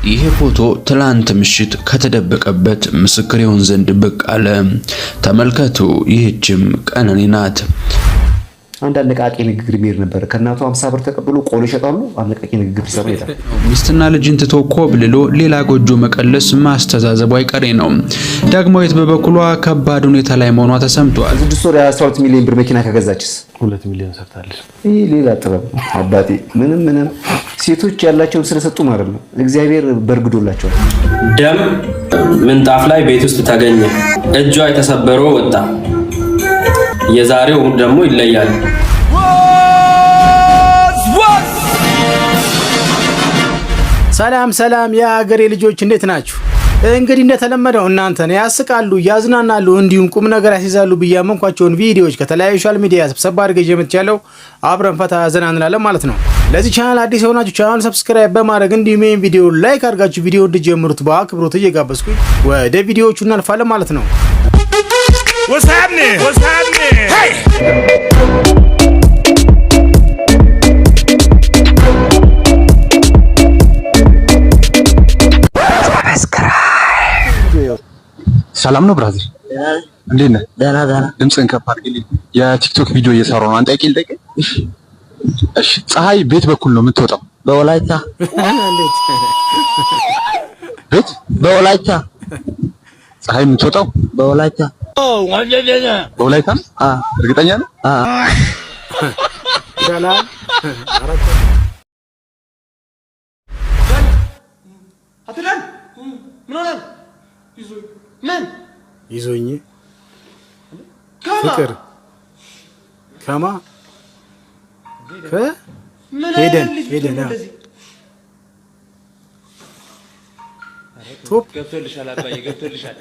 ይሄ ፎቶ ትላንት ምሽት ከተደበቀበት ምስክር ይሆን ዘንድ ብቅ አለ። ተመልከቱ። ይህችም ቀነኒ ናት። አንድ አነቃቂ ንግግር የሚሄድ ነበር። ከእናቱ 50 ብር ተቀብሎ ቆሎ ይሸጣሉ። አነቃቂ ንግግር ሲሰማ ይላል። ሚስትና ልጅን ትቶ ኮብልሎ ሌላ ጎጆ መቀለስ ማስተዛዘቡ አይቀሬ ነው። ዳግማዊት በበኩሏ ከባድ ሁኔታ ላይ መሆኗ ተሰምቷል። 6 ወር 12 ሚሊዮን ብር መኪና ከገዛችስ 2 ሚሊዮን ሰርታለች። ይህ ሌላ ጥበብ አባቴ። ምንም ሴቶች ያላቸውን ስለሰጡ ማለት ነው። እግዚአብሔር በርግዶላቸዋል። ደም ምንጣፍ ላይ ቤት ውስጥ ተገኘ። እጇ የተሰበረው ወጣ። የዛሬው ደግሞ ይለያል። ሰላም የሀገሬ ልጆች እንዴት ናችሁ? እንግዲህ እንደተለመደው እናንተን ያስቃሉ፣ ያዝናናሉ እንዲሁም ቁም ነገር ያስይዛሉ ብያመንኳቸውን ቪዲዮዎች ከተለያዩ ሶሻል ሚዲያ ሰብሰብ አድርጌ የምትቻለው አብረን ፈታ ዘና እንላለን ማለት ነው። ለዚህ ቻናል አዲስ የሆናችሁ ቻናል ሰብስክራይብ በማድረግ እንዲሁም ይሄን ቪዲዮ ላይክ አድርጋችሁ ቪዲዮ እንድትጀምሩት በአክብሮት እየጋበዝኩኝ ወደ ቪዲዮዎቹ እናልፋለን ማለት ነው። What's happening? Hey! ሰላም ነው ብራዘር? እንዴት ነህ? ደህና ድምፅህን ከፍ አድርግልኝ። የቲክቶክ ቪዲዮ እየሰራሁ ነው። አንተ ልጠይቅ? እሺ። ፀሐይ ቤት በኩል ነው የምትወጣው? በወላይታ ቤት በወላይታ ፀሐይ የምትወጣው በወላይታ በወላይታ? እርግጠኛ ነህ? ሰላም አትላል ምን ሆነ? ምን ይዞኝ ፍቅር ከማ ሄደን ቶፕ ገብቶልሻል አባዬ ገብቶልሻል።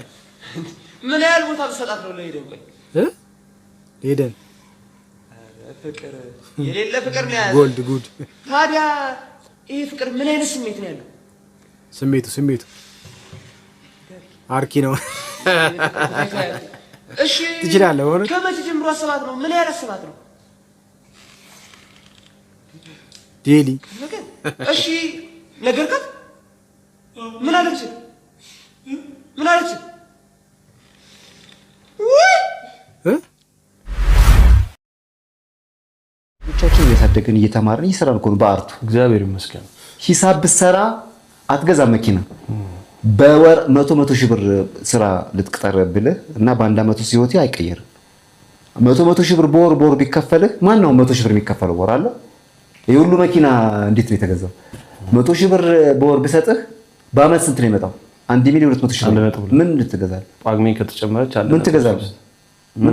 ምን ያህል ቦታ ተሰጣት ነው ለሄደን? ቆይ ሄደን ፍቅር የሌለ ፍቅር ነው ያለው። ጎልድ ጉድ። ታዲያ ይሄ ፍቅር ምን አይነት ስሜት ነው ያለው? ስሜቱ አርኪ ነው። እሺ ትችላለህ ሆነ። ከመቼ ጀምሮ አሰባት ነው? ምን ያህል አሰባት ነው? ዴሊ እሺ ነገርካት? ምን አለች? ብቻችን እያሳደግን እየተማርን እየሰራን እኮ ነው በአርቱ። እግዚአብሔር ይመስገን። ሂሳብ ብትሰራ አትገዛም መኪና። በወር 100 ሺህ ብር ስራ ልትቀጠር ብለህ እና በአንድ አመት ውስጥ ህይወቴ አይቀየርም። 100 ሺህ ብር በወር ቢከፈልህ ማን ነው 100 ሺህ ብር የሚከፈለው? ወር አለ። ይሄ ሁሉ መኪና እንዴት ነው የተገዛው? 100 ሺህ ብር በወር ብሰጥህ በአመት ስንት ነው የመጣው? 1 ሚሊዮን 200 ሺህ ብር። ምን ልትገዛለህ? ጳጉሜ ከተጨመረች አለ። ምን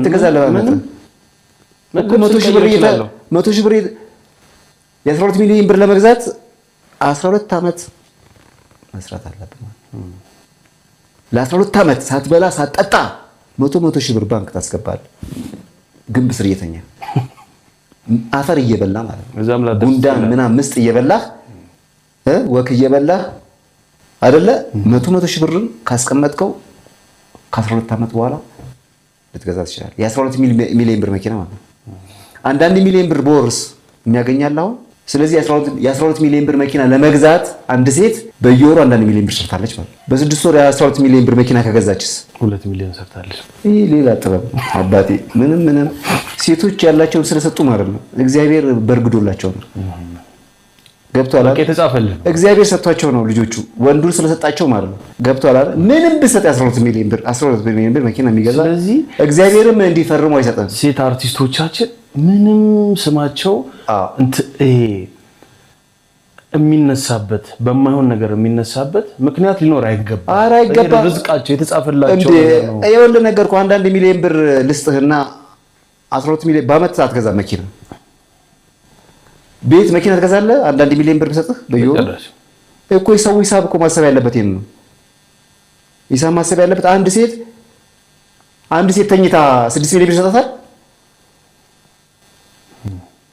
ትገዛለህ? በአመት እኮ 100 ሺህ ብር የ12 ሚሊዮን ብር ለመግዛት 12 አመት መስራት አለብህ። ለ12 አመት ሳትበላ ሳትጠጣ 100 ሺህ ብር ባንክ ታስገባለህ። ግንብ ስር እየተኛ አፈር እየበላ ማለት ነው። ጉንዳን ምናምን ምስጥ እየበላህ ወክ እየበላህ አይደለ? 100 ሺህ ብርን ካስቀመጥከው ከ12 አመት በኋላ ልትገዛ ትችላለህ። የ12 ሚሊዮን ብር መኪና ማለት ነው። አንዳንድ ሚሊዮን ብር በወርስ የሚያገኛል አሁን። ስለዚህ የ12 ሚሊዮን ብር መኪና ለመግዛት አንድ ሴት በየወሩ 1 ሚሊዮን ብር ሰርታለች ማለት ነው። በ6 ወር የ12 ሚሊዮን ብር መኪና ከገዛችስ 2 ሚሊዮን ሰርታለች። ይህ ሌላ ጥበብ አባቴ። ምንም ሴቶች ያላቸውን ስለሰጡ ማለት ነው። እግዚአብሔር በርግዶላቸው ነው። ገብቷል አይደል? የተጻፈልን እግዚአብሔር ሰጥቷቸው ነው ልጆቹ። ወንዱን ስለሰጣቸው ማለት ነው። ገብቷል አይደል? ምንም ብሰጥ 12 ሚሊዮን ብር መኪና የሚገዛ ስለዚህ እግዚአብሔርም እንዲፈርሙ አይሰጥም። ሴት አርቲስቶቻችን ምንም ስማቸው የሚነሳበት በማይሆን ነገር የሚነሳበት ምክንያት ሊኖር አይገባም። ኧረ አይገባም። ርዝቃቸው የተጻፈላቸው ነው። ይኸውልህ ነገርኩህ። 1 ሚሊዮን ብር ልስጥህና 12 ሚሊዮን በአመት አትገዛም መኪና። ቤት መኪና ትገዛለህ? 1 ሚሊዮን ብር ብሰጥህ በየወሩ እኮ የሰው ሂሳብ እኮ ማሰብ ያለበት ይሄን ነው። ሂሳብ ማሰብ ያለበት አንድ ሴት ተኝታ 6 ሚሊዮን ብር ይሰጣታል?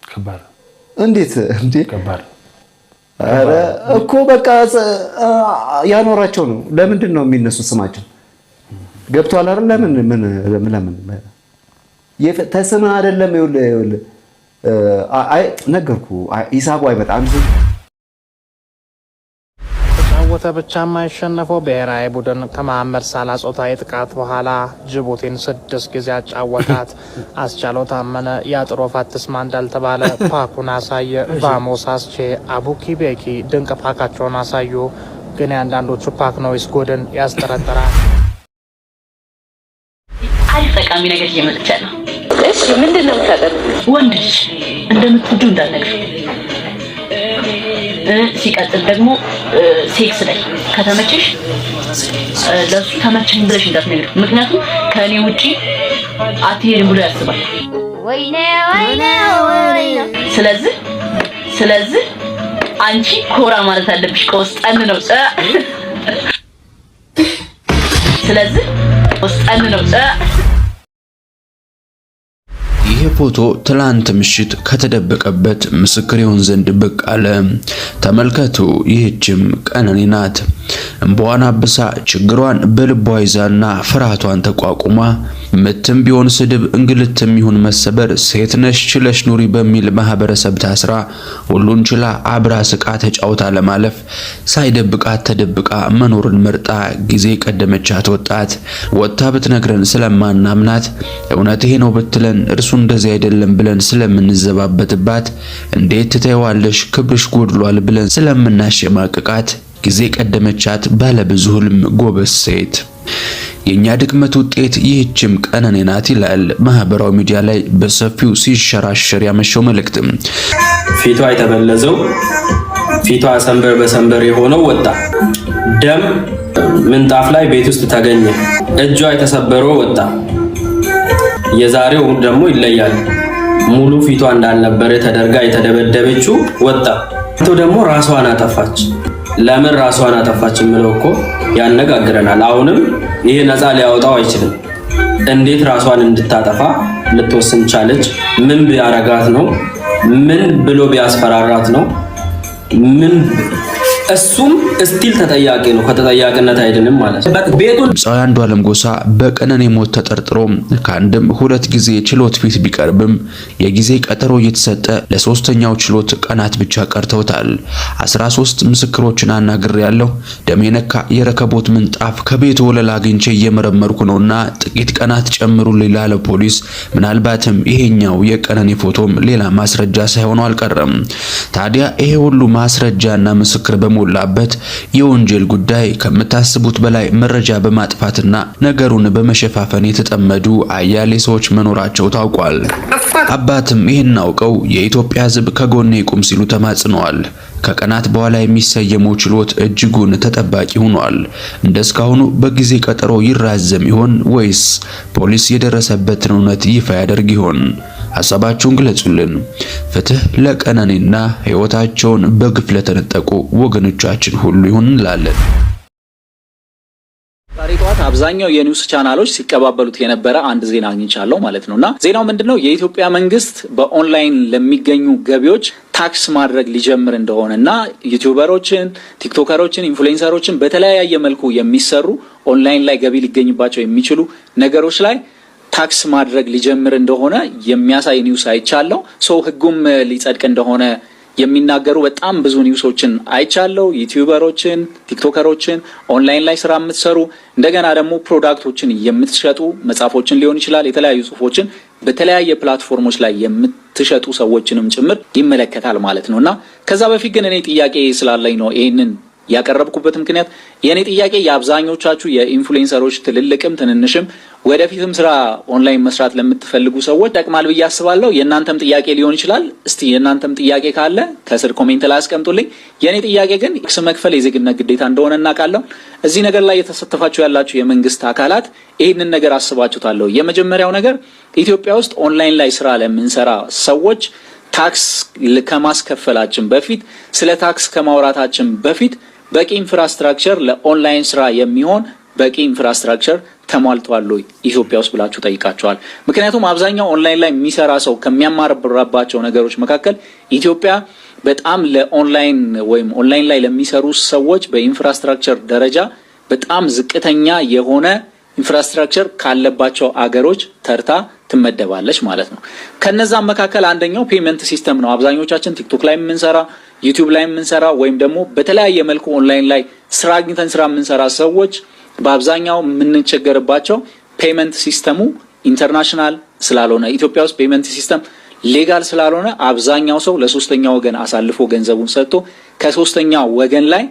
ከባድ እንዴት ከባድ። ኧረ እኮ በቃ ያኖራቸው ነው። ለምንድን ነው የሚነሱት ስማቸው? ገብቷል አይደል? ለምን ተስምህ አይደለም። ይኸውልህ ነገርኩ። ሂሳቡ አይመጣም። እየተጫወተ ብቻ የማይሸነፈው ብሔራዊ ቡድን ከመሐመድ ሳላ ጾታዊ ጥቃት በኋላ ጅቡቲን 6 ጊዜ አጫወታት። አስቻለው ታመነ የአጥሮ ፋትስማ እንዳልተባለ ፓኩን አሳየ። ቫሞስ አስቼ አቡኪ ቤኪ ድንቅ ፓካቸውን አሳዩ። ግን የአንዳንዶቹ ፓክ ኖይስ ጎድን ያስጠረጥራል። አሪፍ ጠቃሚ ነገር እየመጣች ነው። እሺ ምንድን ነው የምታደርገው? ወንድ ልጅ እንደምትወዱ እንዳትነግሪ። ሲቀጥል ደግሞ ሴክስ ላይ ከተመቸሽ ለሱ ተመቸኝ ብለሽ እንዳትነግሪ። ምክንያቱም ከእኔ ውጪ አትሄድም ብሎ ያስባል። ወይኔ ወይኔ ወይኔ። ስለዚህ አንቺ ኮራ ማለት አለብሽ። ቆስጠን ነው። ስለዚህ ቆስጠን ነው። ይህ ፎቶ ትላንት ምሽት ከተደበቀበት ምስክር ይሆን ዘንድ ብቅ አለ። ተመልከቱ። ይህችም ቀነኒ ናት። እንባዋን አብሳ ችግሯን በልቧ ይዛና ፍርሃቷን ተቋቁማ ምትም ቢሆን ስድብ፣ እንግልትም ይሁን መሰበር ሴት ነሽ ችለሽ ኑሪ በሚል ማህበረሰብ ታስራ ሁሉን ችላ አብራ ስቃ ተጫውታ ለማለፍ ሳይደብቃት ተደብቃ መኖርን መርጣ ጊዜ ቀደመቻት ወጣት። ወጣ ብትነግረን ስለማናምናት እውነት ይሄ ነው ብትለን እርሱ እንደዚህ አይደለም ብለን ስለምንዘባበትባት እንዴት ትተይዋለሽ ክብርሽ ጎድሏል ብለን ስለምናሸማቅቃት ጊዜ ቀደመቻት ባለብዙ ህልም ጎበዝ ሴት። የኛ ድክመት ውጤት ይህችም ቀነኒ ናት ይላል ማህበራዊ ሚዲያ ላይ በሰፊው ሲሸራሸር ያመሸው መልእክት። ፊቷ የተበለዘው ፊቷ ሰንበር በሰንበር የሆነው ወጣ። ደም ምንጣፍ ላይ ቤት ውስጥ ተገኘ። እጇ የተሰበረው ወጣ። የዛሬው ደግሞ ይለያል። ሙሉ ፊቷ እንዳልነበረ ተደርጋ የተደበደበችው ወጣ። ደግሞ ራሷን አጠፋች። ለምን ራሷን አጠፋች የሚለው እኮ ያነጋግረናል። አሁንም ይሄ ነፃ ሊያወጣው አይችልም። እንዴት ራሷን እንድታጠፋ ልትወስን ቻለች? ምን ቢያረጋት ነው? ምን ብሎ ቢያስፈራራት ነው? ምን እሱም ስቲል ተጠያቂ ነው። ከተጠያቂነት አይድንም ማለት ነው። ቤቱን አንዱዓለም ጎሳ በቀነኒ ሞት ተጠርጥሮ ከአንድም 2 ጊዜ ችሎት ፊት ቢቀርብም የጊዜ ቀጠሮ እየተሰጠ ለሶስተኛው ችሎት ቀናት ብቻ ቀርተውታል። 13 ምስክሮችን አናግሬያለሁ። ደም የነካ የረከቦት ምንጣፍ ከቤቱ ወለል አግኝቼ እየመረመርኩ ነውና ጥቂት ቀናት ጨምሩልኝ ላለ ፖሊስ ምናልባትም ይሄኛው የቀነኒ ፎቶም ሌላ ማስረጃ ሳይሆን አልቀረም። ታዲያ ይሄ ሁሉ ማስረጃና ምስክር ሞላበት የወንጀል ጉዳይ ከምታስቡት በላይ መረጃ በማጥፋትና ነገሩን በመሸፋፈን የተጠመዱ አያሌ ሰዎች መኖራቸው ታውቋል። አባትም ይህን አውቀው የኢትዮጵያ ሕዝብ ከጎኔ ይቁም ሲሉ ተማጽነዋል። ከቀናት በኋላ የሚሰየመው ችሎት እጅጉን ተጠባቂ ሆኗል። እንደስካሁኑ በጊዜ ቀጠሮ ይራዘም ይሆን ወይስ ፖሊስ የደረሰበትን እውነት ይፋ ያደርግ ይሆን? ሐሳባችሁን ግለጹልን። ፍትህ ለቀነኒና ሕይወታቸውን በግፍ ለተነጠቁ ወገኖቻችን ሁሉ ይሁን እንላለን። ዛሬ ጠዋት አብዛኛው የኒውስ ቻናሎች ሲቀባበሉት የነበረ አንድ ዜና አግኝቻለሁ ማለት ነውና ዜናው ምንድነው? የኢትዮጵያ መንግስት በኦንላይን ለሚገኙ ገቢዎች ታክስ ማድረግ ሊጀምር እንደሆነና ዩቲዩበሮችን፣ ቲክቶከሮችን፣ ኢንፍሉዌንሰሮችን በተለያየ መልኩ የሚሰሩ ኦንላይን ላይ ገቢ ሊገኝባቸው የሚችሉ ነገሮች ላይ ታክስ ማድረግ ሊጀምር እንደሆነ የሚያሳይ ኒውስ አይቻለሁ። ህጉም ሊጸድቅ እንደሆነ የሚናገሩ በጣም ብዙ ኒውሶችን አይቻለሁ። ዩቲዩበሮችን፣ ቲክቶከሮችን፣ ኦንላይን ላይ ስራ የምትሰሩ እንደገና ደግሞ ፕሮዳክቶችን የምትሸጡ መጽሐፎችን ሊሆን ይችላል፣ የተለያዩ ጽሁፎችን በተለያየ ፕላትፎርሞች ላይ የምትሸጡ ሰዎችንም ጭምር ይመለከታል ማለት ነውና ከዛ በፊት ግን እኔ ጥያቄ ስላለኝ ነው ይሄንን ያቀረብኩበት ምክንያት የኔ ጥያቄ የአብዛኞቻችሁ የኢንፍሉዌንሰሮች ትልልቅም ትንንሽም ወደፊትም ስራ ኦንላይን መስራት ለምትፈልጉ ሰዎች ጠቅማል ብዬ አስባለሁ። የእናንተም ጥያቄ ሊሆን ይችላል። እስቲ የእናንተም ጥያቄ ካለ ከስር ኮሜንት ላይ አስቀምጡልኝ። የኔ ጥያቄ ግን ታክስ መክፈል የዜግነት ግዴታ እንደሆነ እናውቃለሁ። እዚህ ነገር ላይ የተሳተፋችሁ ያላችሁ የመንግስት አካላት ይህንን ነገር አስባችሁታል? የመጀመሪያው ነገር ኢትዮጵያ ውስጥ ኦንላይን ላይ ስራ ለምንሰራ ሰዎች ታክስ ከማስከፈላችን በፊት ስለ ታክስ ከማውራታችን በፊት በቂ ኢንፍራስትራክቸር ለኦንላይን ስራ የሚሆን በቂ ኢንፍራስትራክቸር ተሟልቷል ወይ ኢትዮጵያ ውስጥ ብላችሁ ጠይቃችኋል? ምክንያቱም አብዛኛው ኦንላይን ላይ የሚሰራ ሰው ከሚያማርባቸው ነገሮች መካከል ኢትዮጵያ በጣም ለኦንላይን ወይም ኦንላይን ላይ ለሚሰሩ ሰዎች በኢንፍራስትራክቸር ደረጃ በጣም ዝቅተኛ የሆነ ኢንፍራስትራክቸር ካለባቸው አገሮች ተርታ ትመደባለች ማለት ነው። ከነዛም መካከል አንደኛው ፔመንት ሲስተም ነው። አብዛኞቻችን ቲክቶክ ላይ የምንሰራ ዩቲዩብ ላይ የምንሰራ ወይም ደግሞ በተለያየ መልኩ ኦንላይን ላይ ስራ አግኝተን ስራ የምንሰራ ሰዎች በአብዛኛው የምንቸገርባቸው ፔመንት ሲስተሙ ኢንተርናሽናል ስላልሆነ ኢትዮጵያ ውስጥ ፔመንት ሲስተም ሌጋል ስላልሆነ አብዛኛው ሰው ለሶስተኛ ወገን አሳልፎ ገንዘቡን ሰጥቶ ከሶስተኛ ወገን ላይ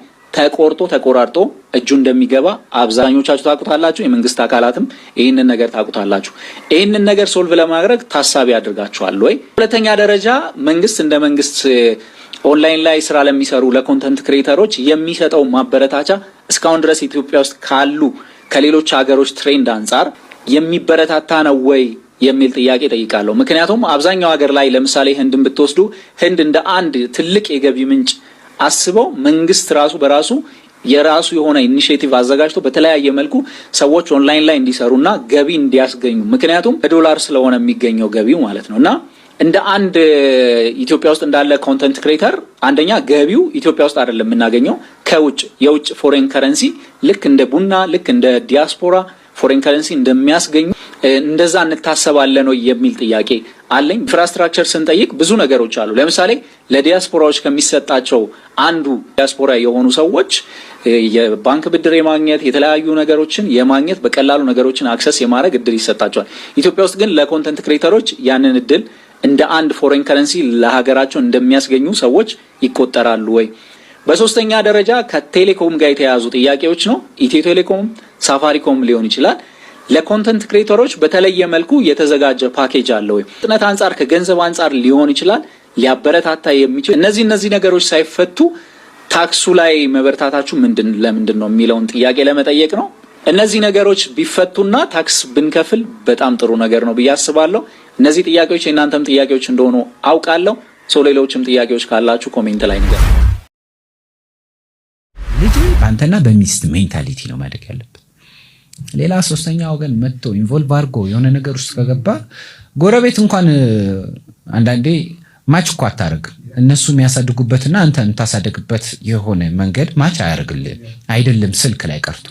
ተቆራርጦ እጁ እንደሚገባ አብዛኞቻችሁ ታውቁታላችሁ። የመንግስት አካላትም ይህንን ነገር ታውቁታላችሁ። ይህንን ነገር ሶልቭ ለማድረግ ታሳቢ አድርጋችኋል ወይ? ሁለተኛ ደረጃ መንግስት እንደ መንግስት ኦንላይን ላይ ስራ ለሚሰሩ ለኮንተንት ክሬተሮች የሚሰጠው ማበረታቻ እስካሁን ድረስ ኢትዮጵያ ውስጥ ካሉ ከሌሎች ሀገሮች ትሬንድ አንጻር የሚበረታታ ነው ወይ የሚል ጥያቄ ጠይቃለሁ። ምክንያቱም አብዛኛው ሀገር ላይ ለምሳሌ ህንድን ብትወስዱ ህንድ እንደ አንድ ትልቅ የገቢ ምንጭ አስበው መንግስት ራሱ በራሱ የራሱ የሆነ ኢኒሼቲቭ አዘጋጅቶ በተለያየ መልኩ ሰዎች ኦንላይን ላይ እንዲሰሩና ገቢ እንዲያስገኙ ምክንያቱም በዶላር ስለሆነ የሚገኘው ገቢው ማለት ነውና እንደ አንድ ኢትዮጵያ ውስጥ እንዳለ ኮንተንት ክሬተር አንደኛ ገቢው ኢትዮጵያ ውስጥ አይደለም የምናገኘው ከውጭ የውጭ ፎሬን ከረንሲ ልክ እንደ ቡና ልክ እንደ ዲያስፖራ ፎሬን ከረንሲ እንደሚያስገኙ እንደዛ እንታሰባለን ነው የሚል ጥያቄ አለኝ። ኢንፍራስትራክቸር ስንጠይቅ ብዙ ነገሮች አሉ። ለምሳሌ ለዲያስፖራዎች ከሚሰጣቸው አንዱ ዲያስፖራ የሆኑ ሰዎች የባንክ ብድር የማግኘት የተለያዩ ነገሮችን የማግኘት በቀላሉ ነገሮችን አክሰስ የማድረግ እድል ይሰጣቸዋል። ኢትዮጵያ ውስጥ ግን ለኮንተንት ክሬተሮች ያንን እድል እንደ አንድ ፎሬን ከረንሲ ለሀገራቸው እንደሚያስገኙ ሰዎች ይቆጠራሉ ወይ? በሶስተኛ ደረጃ ከቴሌኮም ጋር የተያያዙ ጥያቄዎች ነው። ኢትዮ ቴሌኮም፣ ሳፋሪኮም ሊሆን ይችላል። ለኮንተንት ክሬተሮች በተለየ መልኩ የተዘጋጀ ፓኬጅ አለ ወይ? ፍጥነት አንጻር ከገንዘብ አንጻር ሊሆን ይችላል ሊያበረታታ የሚችል እነዚህ ነገሮች ሳይፈቱ ታክሱ ላይ መበርታታችሁ ለምንድን ነው የሚለውን ጥያቄ ለመጠየቅ ነው። እነዚህ ነገሮች ቢፈቱና ታክስ ብንከፍል በጣም ጥሩ ነገር ነው ብዬ አስባለሁ። እነዚህ ጥያቄዎች የእናንተም ጥያቄዎች እንደሆኑ አውቃለሁ። ሌሎችም ጥያቄዎች ካላችሁ ኮሜንት ላይ ንገሩ። ልጅ በአንተና በሚስት ሜንታሊቲ ነው ማደግ ያለበት። ሌላ ሶስተኛ ወገን መጥቶ ኢንቮልቭ አድርጎ የሆነ ነገር ውስጥ ከገባ ጎረቤት እንኳን አንዳንዴ ማች እኮ አታደርግም። እነሱ የሚያሳድጉበትና አንተ የምታሳድግበት የሆነ መንገድ ማች አያደርግልህም። አይደለም ስልክ ላይ ቀርቶ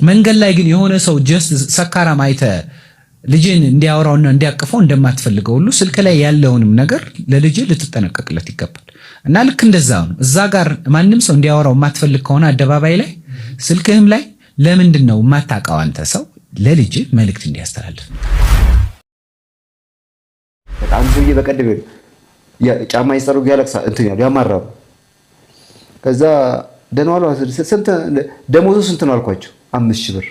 መንገድ ላይ ግን የሆነ ሰው ጀስት ሰካራም አይተህ ልጅን እንዲያወራውና እንዲያቅፈው እንደማትፈልገው ሁሉ ስልክ ላይ ያለውንም ነገር ለልጅ ልትጠነቀቅለት ይገባል። እና ልክ እንደዛው ነው። እዛ ጋር ማንም ሰው እንዲያወራው የማትፈልግ ከሆነ አደባባይ ላይ ስልክህም ላይ ለምንድን ነው የማታውቀው አንተ ሰው ለልጅ መልእክት እንዲያስተላልፍ? በጣም ሰውዬ በቀደም ጫማ ይሰሩ ያለቅሳ እንትን ያማራው። ከዛ ደህና ዋሉ ስንት ደሞዙ ስንት ነው አልኳቸው። 5000 ብር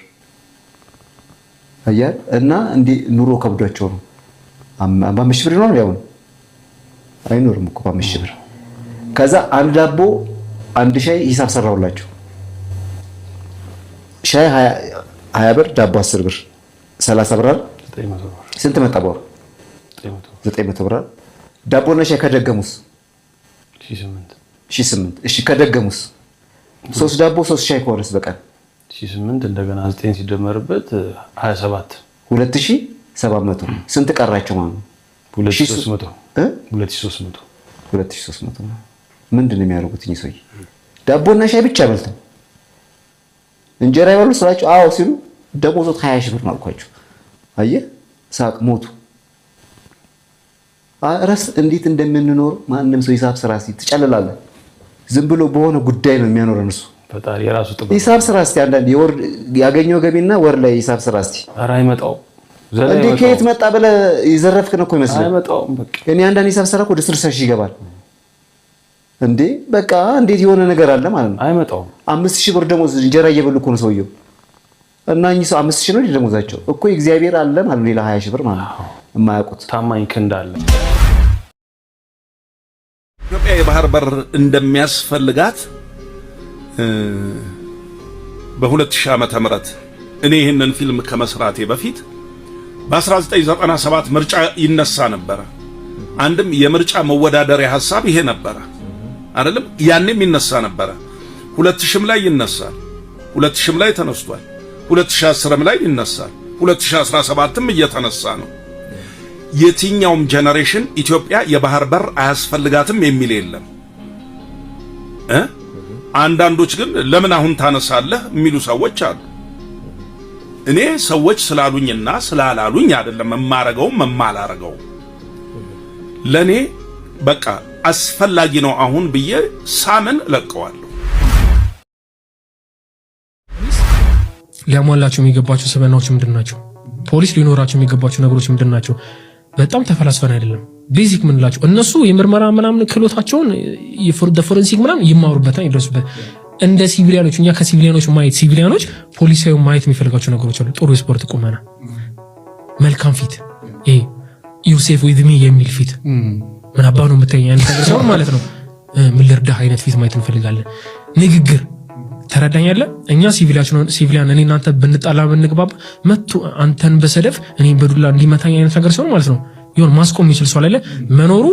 አያል እና እንዲ ኑሮ ከብዷቸው ነው 5000 ብር ነው ያው አይኖርም እኮ 5000 ብር። ከዛ አንድ ዳቦ አንድ ሻይ ሂሳብ ሰራውላቸው። ሻይ 20 ብር ዳቦ 10 ብር 30 ብር 900 ብር ስንት መጣ? 900 ብር ዳቦና ሻይ ከደገሙስ 1008 እሺ ከደገሙስ 3 ዳቦ 3 ሻይ ከሆነስ በቀን 1008 እንደገና 9 ሲደመርበት 27 2700 ስንት ቀራቸው ማለት ነው? 2300 ምንድን ነው የሚያደርጉት እኚህ ሰውዬ? ዳቦና ሻይ ብቻ በልተው እንጀራ ይበሉ ስላቸው አዎ ሲሉ ደሞዙት 20000 ብር ነው አልኳቸው። አየህ ሳቅ ሞቱ። አረስ እንዴት እንደምንኖር ማንንም ሰው ሂሳብ ስራ እስቲ ትጨልላለህ። ዝም ብሎ በሆነ ጉዳይ ነው የሚያኖረን እሱ ፈጣሪ የራሱ ጥበብ። ሂሳብ ስራ እስቲ አንዳንድ የወር ያገኘው ገቢና ወር ላይ ሂሳብ ስራ እስቲ። ኧረ አይመጣውም። እንዴ ከየት መጣ ብለህ ይዘረፍክ ነው እኮ ይመስላል። አይመጣውም በቃ እኔ አንዳንድ ሂሳብ ስራ ወደ 60000 ይገባል። እንዴ በቃ እንዴት የሆነ ነገር አለ ማለት ነው። አይመጣውም። 5000 ብር ደሞዝ እንጀራ እየበሉ እኮ ነው ሰውየው። እና እኚህ ሰው 5000 ነው ደሞዛቸው እኮ እግዚአብሔር አለ ማለት ሌላ 20000 ብር ማለት ነው የማያውቁት ታማኝ ክንድ አለ። ኢትዮጵያ የባህር በር እንደሚያስፈልጋት በ2000 ዓመተ ምህረት እኔ ይህንን ፊልም ከመስራቴ በፊት በ1997 ምርጫ ይነሳ ነበር። አንድም የምርጫ መወዳደሪያ ሐሳብ ይሄ ነበር አይደለም? ያንንም ይነሳ ነበር። 2000ም ላይ ይነሳል። 2000ም ላይ ተነስቷል። 2010ም ላይ ይነሳል። 2017ም እየተነሳ ነው። የትኛውም ጄነሬሽን ኢትዮጵያ የባህር በር አያስፈልጋትም የሚል የለም። አንዳንዶች ግን ለምን አሁን ታነሳለህ የሚሉ ሰዎች አሉ። እኔ ሰዎች ስላሉኝና ስላላሉኝ አይደለም የማረገው የማላረገው። ለኔ በቃ አስፈላጊ ነው አሁን ብዬ ሳምን ለቀዋለሁ። ሊያሟላቸው የሚገባቸው ሰበናዎች ምንድናቸው? ፖሊስ ሊኖራቸው የሚገባቸው ነገሮች ምንድናቸው? በጣም ተፈላስፈን አይደለም ቤዚክ ምንላቸው እነሱ የምርመራ ምናምን ክህሎታቸውን የፎረንሲክ ምናምን ይማሩበታል ይደርሱበት። እንደ ሲቪሊያኖች እኛ ከሲቪሊያኖች ማየት ሲቪሊያኖች ፖሊሳዊ ማየት የሚፈልጋቸው ነገሮች አሉ። ጥሩ ስፖርት ቁመና፣ መልካም ፊት፣ ዩሴፍ ዊዝ ሚ የሚል ፊት ምን አባ ነው የምታየኝ አይነት ነገር ሰው ማለት ነው። ምን ልርዳህ አይነት ፊት ማየት እንፈልጋለን። ንግግር ተረዳኛለ። እኛ ሲቪሊያን እኔ እናንተ ብንጣላ ብንግባባ መጥቶ አንተን በሰደፍ እኔን በዱላ እንዲመታኝ አይነት ነገር ሰው ማለት ነው። ይሁን ማስቆም የሚችል ሰው አይደለ መኖሩ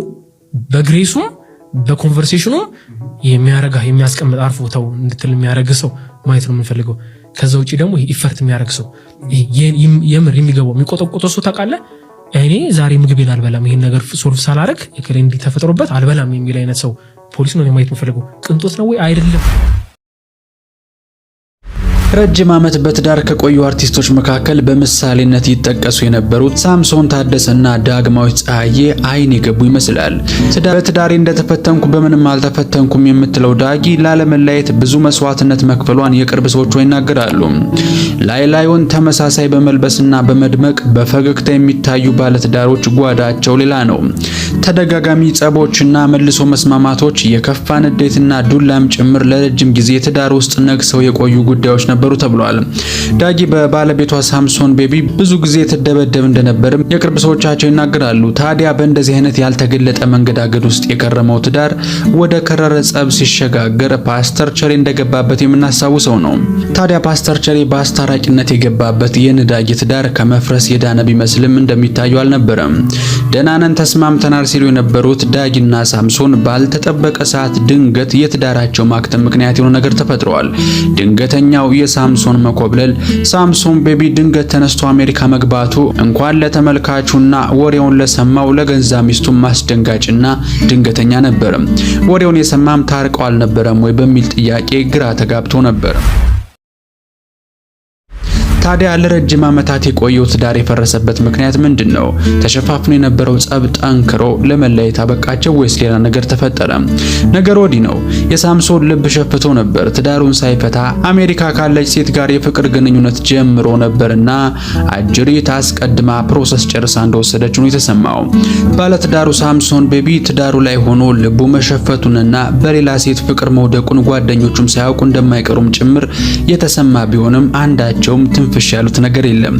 በግሬሱም በኮንቨርሴሽኑ የሚያረጋ የሚያስቀምጥ አርፎ ተው እንድትል የሚያረግ ሰው ማየት ነው የምንፈልገው። ከዛ ውጪ ደግሞ ኢፈርት የሚያረግ ሰው የምር የሚገባው የሚቆጠቆጠው ሰው ታውቃለህ። እኔ ዛሬ ምግብ አልበላም ይሄን ነገር ሶልቭ ሳላረግ እከሌ እንዲተፈጥሮበት አልበላም የሚል አይነት ሰው ፖሊስ ነው ማየት የምንፈልገው። ቅንጦት ነው ወይ አይደለም። ረጅም ዓመት በትዳር ከቆዩ አርቲስቶች መካከል በምሳሌነት ይጠቀሱ የነበሩት ሳምሶን ታደሰና ዳግማዊት ፀሐዬ አይን የገቡ ይመስላል። በትዳሬ እንደተፈተንኩ በምንም አልተፈተንኩም የምትለው ዳጊ ላለመለያየት ብዙ መስዋዕትነት መክፈሏን የቅርብ ሰዎቿ ይናገራሉ። ላዩን ተመሳሳይ በመልበስና በመድመቅ በፈገግታ የሚታዩ ባለትዳሮች ጓዳቸው ሌላ ነው። ተደጋጋሚ ጸቦችና መልሶ መስማማቶች፣ የከፋ ንዴትና ዱላም ጭምር ለረጅም ጊዜ ትዳር ውስጥ ነግሰው የቆዩ ጉዳዮች ነበሩ ተብሏል። ዳጊ በባለቤቷ ሳምሶን ቤቢ ብዙ ጊዜ ተደበደብ እንደነበርም የቅርብ ሰዎቻቸው ይናገራሉ። ታዲያ በእንደዚህ አይነት ያልተገለጠ መንገዳገድ ውስጥ የከረመው ትዳር ወደ ከረረ ጸብ ሲሸጋገር ፓስተር ቸሬ እንደገባበት የምናስታውሰው ነው። ታዲያ ፓስተር ቸሬ በአስታራቂነት የገባበት የዳጊ ትዳር ከመፍረስ የዳነ ቢመስልም እንደሚታየው አልነበረም። ደናነን ተስማምተናል ሲሉ የነበሩት ዳጊና ሳምሶን ባልተጠበቀ ሰዓት ድንገት የትዳራቸው ማክተም ምክንያት የሆነ ነገር ተፈጥሯል። ድንገተኛው ሳምሶን መኮብለል፣ ሳምሶን ቤቢ ድንገት ተነስቶ አሜሪካ መግባቱ እንኳን ለተመልካቹና ወሬውን ለሰማው ለገንዛ ሚስቱ ማስደንጋጭና ድንገተኛ ነበር። ወሬውን የሰማም ታርቀው አልነበረም ወይ በሚል ጥያቄ ግራ ተጋብቶ ነበር። ታዲያ ለረጅም ዓመታት የቆየው ትዳር የፈረሰበት ምክንያት ምንድነው? ተሸፋፍኖ የነበረው ጸብ ጠንክሮ ለመለያየት አበቃቸው ወይስ ሌላ ነገር ተፈጠረ? ነገር ወዲህ ነው። የሳምሶን ልብ ሸፍቶ ነበር። ትዳሩን ሳይፈታ አሜሪካ ካለች ሴት ጋር የፍቅር ግንኙነት ጀምሮ ነበርና አጅሪት አስቀድማ ፕሮሰስ ጨርሳ እንደወሰደች ነው የተሰማው። ባለትዳሩ ሳምሶን ቤቢ ትዳሩ ላይ ሆኖ ልቡ መሸፈቱንና በሌላ ሴት ፍቅር መውደቁን ጓደኞቹም ሳያውቁ እንደማይቀሩም ጭምር የተሰማ ቢሆንም አንዳቸውም ፍሽ ያሉት ነገር የለም።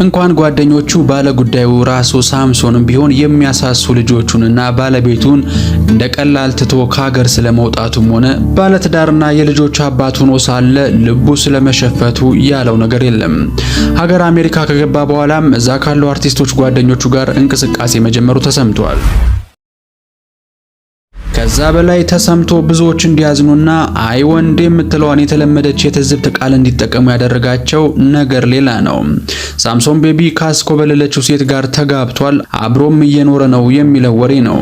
እንኳን ጓደኞቹ ባለጉዳዩ ራሱ ሳምሶንም ቢሆን የሚያሳሱ ልጆቹንና ባለቤቱን እንደቀላል ትቶ ከሀገር ስለመውጣቱም ሆነ ባለትዳርና የልጆቹ አባት ሆኖ ሳለ ልቡ ስለመሸፈቱ ያለው ነገር የለም። ሀገር አሜሪካ ከገባ በኋላም እዛ ካሉ አርቲስቶች ጓደኞቹ ጋር እንቅስቃሴ መጀመሩ ተሰምቷል። ከዛ በላይ ተሰምቶ ብዙዎች እንዲያዝኑና አይ ወንድ የምትለዋን የተለመደች የትዝብት ቃል እንዲጠቀሙ ያደረጋቸው ነገር ሌላ ነው። ሳምሶን ቤቢ ካስኮበለለችው ሴት ጋር ተጋብቷል፣ አብሮም እየኖረ ነው የሚለው ወሬ ነው።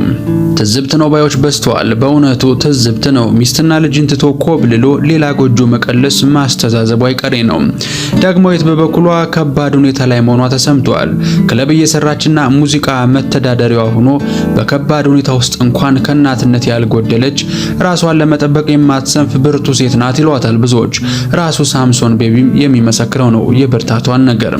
ትዝብት ነው ባዮች በዝተዋል። በእውነቱ ትዝብት ነው። ሚስትና ልጅን ትቶ ኮብልሎ ሌላ ጎጆ መቀለስ ማስተዛዘቡ አይቀሬ ነው። ዳግማዊት በበኩሏ ከባድ ሁኔታ ላይ መሆኗ ተሰምቷል። ክለብ እየሰራችና ሙዚቃ መተዳደሪያዋ ሆኖ በከባድ ሁኔታ ውስጥ እንኳን ከእናትነት ያልጎደለች ራሷን ለመጠበቅ የማትሰንፍ ብርቱ ሴት ናት ይሏታል ብዙዎች። ራሱ ሳምሶን ቤቢም የሚመሰክረው ነው የብርታቷን ነገር።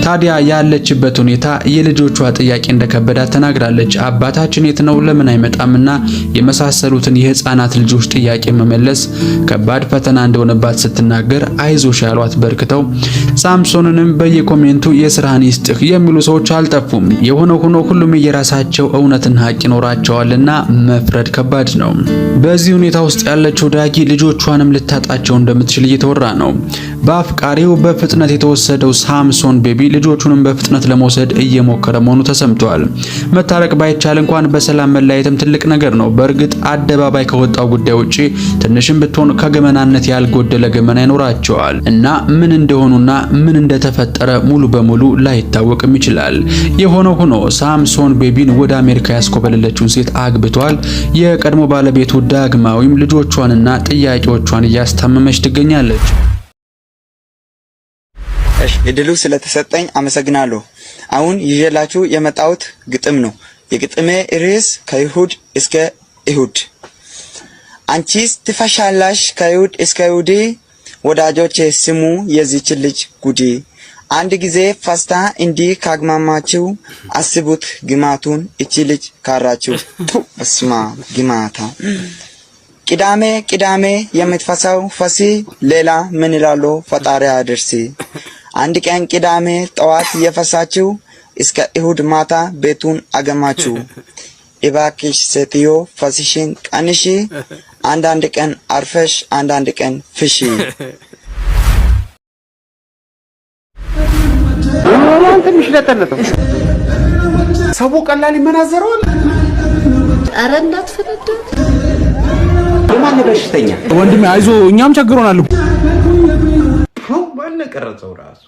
ታዲያ ያለችበት ሁኔታ የልጆቿ ጥያቄ እንደከበዳት ተናግራለች። አባታችን የት ነው ለምን አይመጣምና የመሳሰሉትን የህፃናት ልጆች ጥያቄ መመለስ ከባድ ፈተና እንደሆነባት ስትናገር አይዞሽ ያሏት በርክተው ሳምሶንንም በየኮሜንቱ የስራህን ይስጥህ የሚሉ ሰዎች አልጠፉም። የሆነ ሆኖ ሁሉም የራሳቸው እውነትና ሀቅ ይኖራቸዋልና መፍረድ ከባድ ነው። በዚህ ሁኔታ ውስጥ ያለችው ዳጊ ልጆቿንም ልታጣቸው እንደምትችል እየተወራ ነው። በአፍቃሪው በፍጥነት የተወሰደው ሳምሶን ቤቢ ልጆቹንም በፍጥነት ለመውሰድ እየሞከረ መሆኑ ተሰምቷል። መታረቅ ባይቻል እንኳን በሰላም መለያየትም ትልቅ ነገር ነው። በእርግጥ አደባባይ ከወጣው ጉዳይ ውጪ ትንሽም ብትሆን ከገመናነት ያልጎደለ ገመና ይኖራቸዋል እና ምን እንደሆኑና ምን እንደተፈጠረ ሙሉ በሙሉ ላይታወቅም ይችላል። የሆነው ሆኖ ሳምሶን ቤቢን ወደ አሜሪካ ያስኮበለለችውን ሴት አግብቷል። የቀድሞ ባለቤቱ ዳግማዊም ልጆቿንና ጥያቄዎቿን እያስታመመች ትገኛለች። እድሉ ስለተሰጠኝ አመሰግናለሁ። አሁን ይዤላችሁ የመጣሁት ግጥም ነው። የግጥሜ ርዕስ ከይሁድ እስከ ይሁድ። አንቺስ ትፈሻላሽ ከይሁድ እስከ ይሁድ፣ ወዳጆቼ ስሙ የዚች ልጅ ጉዲ። አንድ ጊዜ ፈስታ እንዲህ ካግማማችሁ፣ አስቡት ግማቱን እቺ ልጅ ካራችሁ። በስማ ግማታ። ቅዳሜ ቅዳሜ የምትፈሳው ፈሲ፣ ሌላ ምን ይላሉ ፈጣሪ አድርሲ። አንድ ቀን ቅዳሜ ጠዋት የፈሳችሁ፣ እስከ እሁድ ማታ ቤቱን አገማችሁ። እባክሽ ሴትዮ ፈሲሽን ቀንሺ፣ አንዳንድ ቀን አርፈሽ አንዳንድ ቀን ፍሺ። ትንሽ ለጠለጠው ሰው ቀላል ይመናዘረዋል። ኧረ እንዳትፈነዳ። ለማን በሽተኛ ወንድሜ አይዞ እኛም ቸግሮናል እኮ ነው ባለ ቀረጸው ራሱ።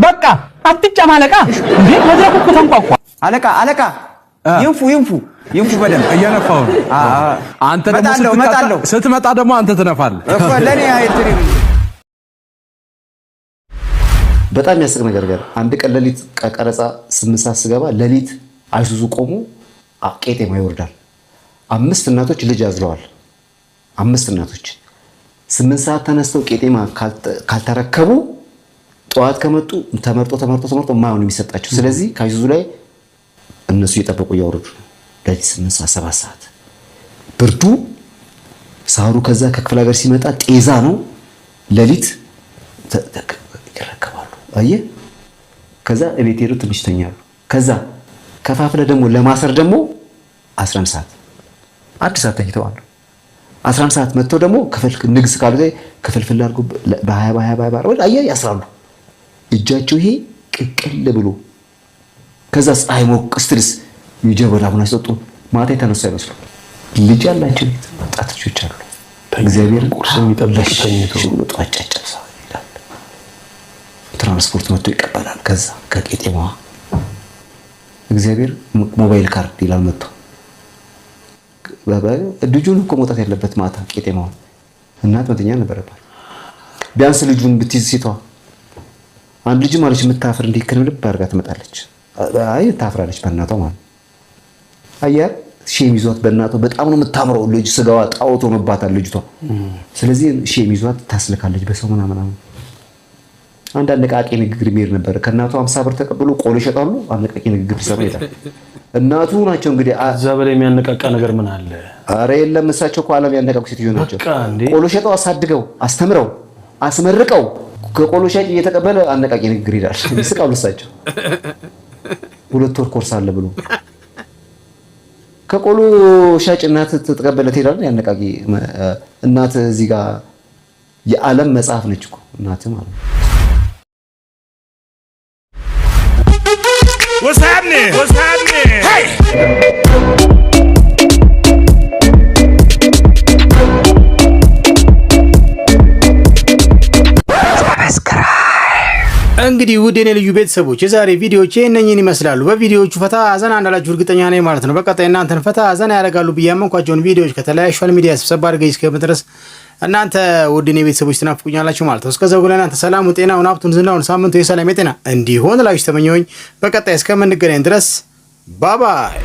በቃ አትጨማለቃ እንዴ መድረኩ እኮ ተንቋቋ። አለቃ ይንፉ በደንብ እየነፋው ነው። አንተ ደግሞ ስትመጣ ደግሞ አንተ ትነፋለህ እኮ ለኔ አይትሪ። በጣም ያስቅ ነገር ጋር አንድ ቀን ሌሊት ቀረጻ 8 ሰዓት ስገባ ሌሊት አይሱዙ ቆሞ ቄጤማ ይወርዳል። 5 እናቶች ልጅ ያዝለዋል። 5 እናቶች 8 ሰዓት ተነስተው ቄጤማ ካልተረከቡ ጠዋት ከመጡ ተመርጦ ማውን የሚሰጣቸው። ስለዚህ ከአይሱዙ ላይ እነሱ እየጠበቁ እያወረዱ ሌሊት 8 ሰዓት 7 ሰዓት ብርዱ ሳሩ። ከዛ ከክፍለ ሀገር ሲመጣ ጤዛ ነው። ሌሊት ይረከባሉ። አየህ ከዛ እቤት ሄዱ ትንሽ ተኛሉ። ከዛ ከፋፍለ ደግሞ ለማሰር ደግሞ 11 ሰዓት አንድ ሰዓት ተኝተዋል። 11 ሰዓት መጥተው ደግሞ ንግስ ካሉ ላይ ክፍልፍል አድርጎ በ20 አየህ ያስራሉ። እጃቸው ይሄ ቅቅል ብሎ ከዛ ፀሐይ ሞቅ ስትልስ ይጀበራ ሆነ ሲወጡ ማታ የተነሳ ይመስሉ ልጅ ያላቸው ወጣት ልጆች አሉ። በእግዚአብሔር ቁርስ የሚጠብቅ ተኝቶ ጧጫጫሳ ይላል። ትራንስፖርት መጥቶ ይቀበላል። ከዛ ከቄጤማዋ እግዚአብሔር ሞባይል ካርድ ይላል መጥቶ ልጁን እኮ መውጣት ያለበት ማታ ቄጤማዋ እናት መተኛ ነበረባት። ቢያንስ ልጁን ብትይዝ ሴቷ አንድ ልጅ ማለች የምታፍር እንዴ ከልብ አድርጋ ትመጣለች። አይ ታፍራለች በእናቷ ማለት አያ ሼም ይዟት በእናቷ በጣም ነው የምታምረው። ልጅ ስጋዋ ጣዖት ሆኖባታል ልጅቷ። ስለዚህ ሼም ይዟት ታስልካለች በሰው ምናምን። አንድ አነቃቂ ንግግር የሚሄድ ነበር። ከእናቷ 50 ብር ተቀብሎ ቆሎ ይሸጣሉ። አነቃቂ ንግግር ይሰማ ይላል። እናቱ ናቸው እንግዲህ። እዛ በላይ የሚያነቃቃ ነገር ምን አለ? አረ የለም። እሳቸው እኮ ዓለም ያነቃቁ ሴትዮ ናቸው። ቆሎ ሸጠው አሳድገው አስተምረው አስመርቀው ከቆሎ ሻጭ እየተቀበለ አነቃቂ ንግግር ይላል። ይስቃሉ እሳቸው። 2 ወር ኮርስ አለ ብሎ ከቆሎ ሻጭ እናት ተቀበለ ትሄዳለህ። ያነቃቂ እናት እዚህ ጋር የዓለም መጽሐፍ ነች እኮ እናት ማለት ነው። What's happening? Hey! እንግዲህ ውድ የኔ ልዩ ቤተሰቦች የዛሬ ቪዲዮዎች እነኚህን ይመስላሉ። በቪዲዮዎቹ ፈታ ዘና እንዳላችሁ እርግጠኛ ነኝ ማለት ነው። በቀጣይ እናንተን ፈታ ዘና ያደርጋሉ ብዬ ያመንኳቸውን ቪዲዮዎች ከተለያዩ ሶሻል ሚዲያ ስብሰባ አድርገኝ እስከምድረስ እናንተ ውድ የኔ ቤተሰቦች ትናፍቁኛላችሁ ማለት ነው። እስከዛው ግን እናንተ ሰላሙ፣ ጤናውን፣ ሀብቱን፣ ዝናውን ሳምንቱ የሰላም የጤና እንዲሆን ላችሁ ተመኘሁኝ። በቀጣይ እስከምንገናኝ ድረስ ባባይ